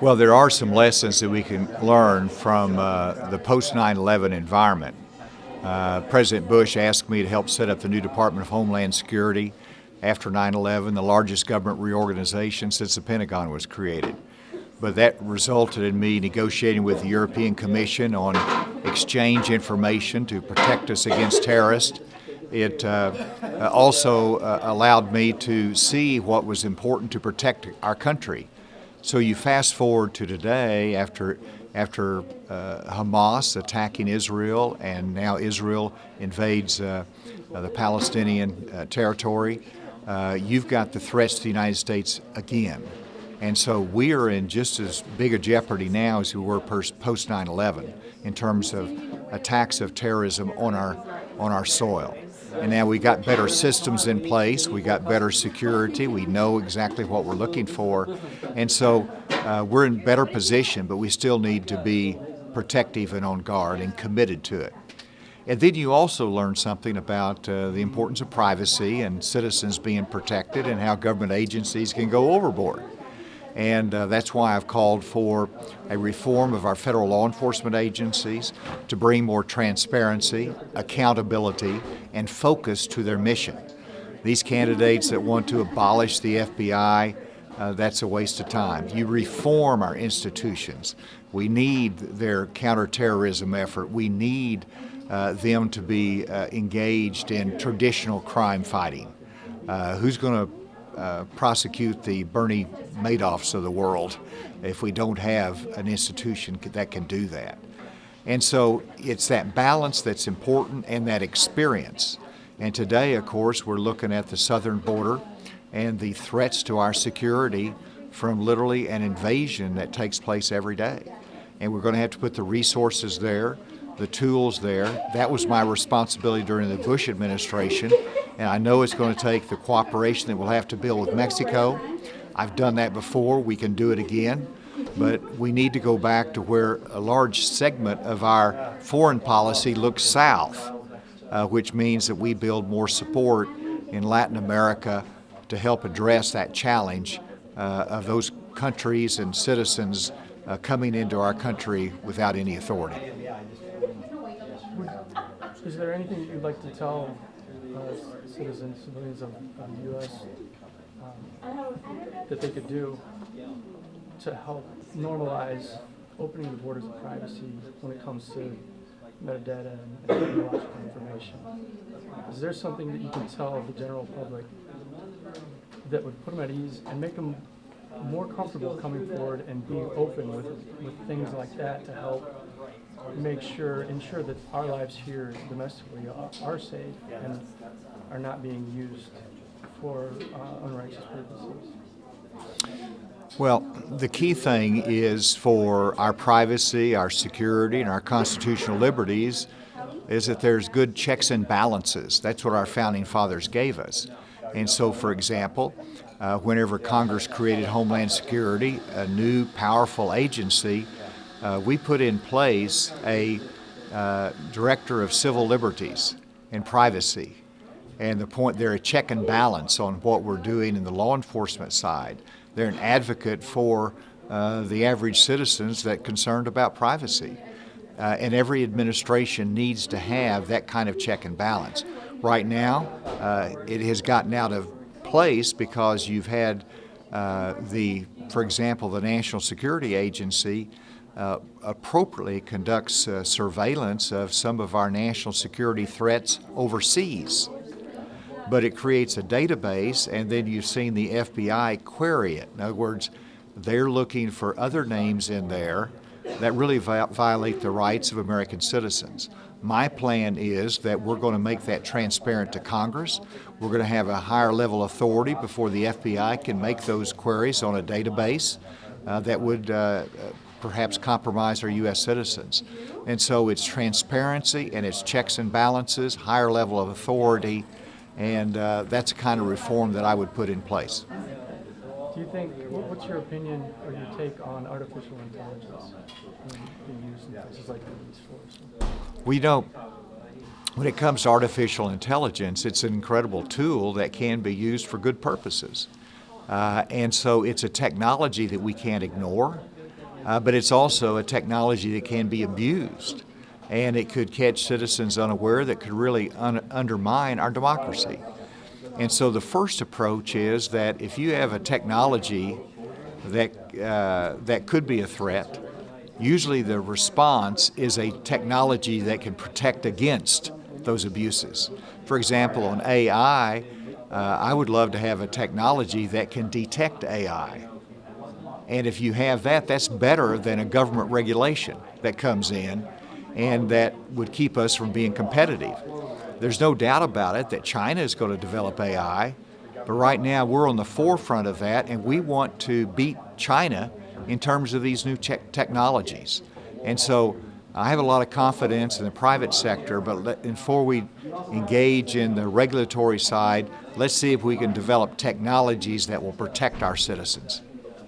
Well, there are some lessons that we can learn from the post 9/11 environment. President Bush asked me to help set up the new Department of Homeland Security after 9/11, the largest government reorganization since the Pentagon was created. But that resulted in me negotiating with the European Commission on exchange information to protect us against terrorists. It also allowed me to see what was important to protect our country. So you fast forward to today, after Hamas attacking Israel, and now Israel invades the Palestinian territory, you've got the threats to the United States again. And so we are in just as big a jeopardy now as we were post 9/11 in terms of attacks of terrorism on our soil. And now we got better systems in place, we got better security, we know exactly what we're looking for, and so we're in better position, but we still need to be protective and on guard and committed to it. And then you also learn something about the importance of privacy and citizens being protected and how government agencies can go overboard. And that's why I've called for a reform of our federal law enforcement agencies to bring more transparency, accountability, and focus to their mission. These candidates that want to abolish the FBI, that's a waste of time. You reform our institutions. We need their counterterrorism effort. We need them to be engaged in traditional crime fighting. Who's going to prosecute the Bernie Madoffs of the world if we don't have an institution that can do that? And so it's that balance that's important and that experience. And today, of course, we're looking at the southern border and the threats to our security from literally an invasion that takes place every day. And we're going to have to put the resources there, the tools there. That was my responsibility during the Bush administration. And I know it's going to take the cooperation that we'll have to build with Mexico. I've done that before. We can do it again. But we need to go back to where a large segment of our foreign policy looks south, which means that we build more support in Latin America to help address that challenge of those countries and citizens coming into our country without any authority. Is there anything you'd like to tell civilians of the U.S. That they could do to help normalize opening the borders of privacy when it comes to metadata and technological information? Is there something that you can tell the general public that would put them at ease and make them more comfortable coming forward and being open with things like that to help ensure that our lives here domestically are safe and are not being used for unrighteous purposes? Well, the key thing is for our privacy, our security, and our constitutional liberties is that there's good checks and balances. That's what our founding fathers gave us. And so, for example, whenever Congress created Homeland Security, a new powerful agency, we put in place a Director of Civil Liberties and Privacy. And the point, they're a check and balance on what we're doing in the law enforcement side. They're an advocate for the average citizens that are concerned about privacy. And every administration needs to have that kind of check and balance. Right now, it has gotten out of place because you've had for example, the National Security Agency appropriately conducts surveillance of some of our national security threats overseas. But it creates a database, and then you've seen the FBI query it. In other words, they're looking for other names in there that really violate the rights of American citizens. My plan is that we're going to make that transparent to Congress. We're going to have a higher level authority before the FBI can make those queries on a database that would perhaps compromise our U.S. citizens. And so it's transparency and it's checks and balances, higher level of authority, and that's the kind of reform that I would put in place. Do you think, what's your opinion or your take on artificial intelligence being used in places like the police force? We don't. When it comes to artificial intelligence, it's an incredible tool that can be used for good purposes. And so it's a technology that we can't ignore. but it's also a technology that can be abused, and it could catch citizens unaware that could really undermine our democracy. And so the first approach is that if you have a technology that could be a threat, usually the response is a technology that can protect against those abuses. For example, on AI, I would love to have a technology that can detect AI. And if you have that, that's better than a government regulation that comes in and that would keep us from being competitive. There's no doubt about it that China is going to develop AI, but right now we're on the forefront of that, and we want to beat China in terms of these new technologies. And so I have a lot of confidence in the private sector, but before we engage in the regulatory side, let's see if we can develop technologies that will protect our citizens.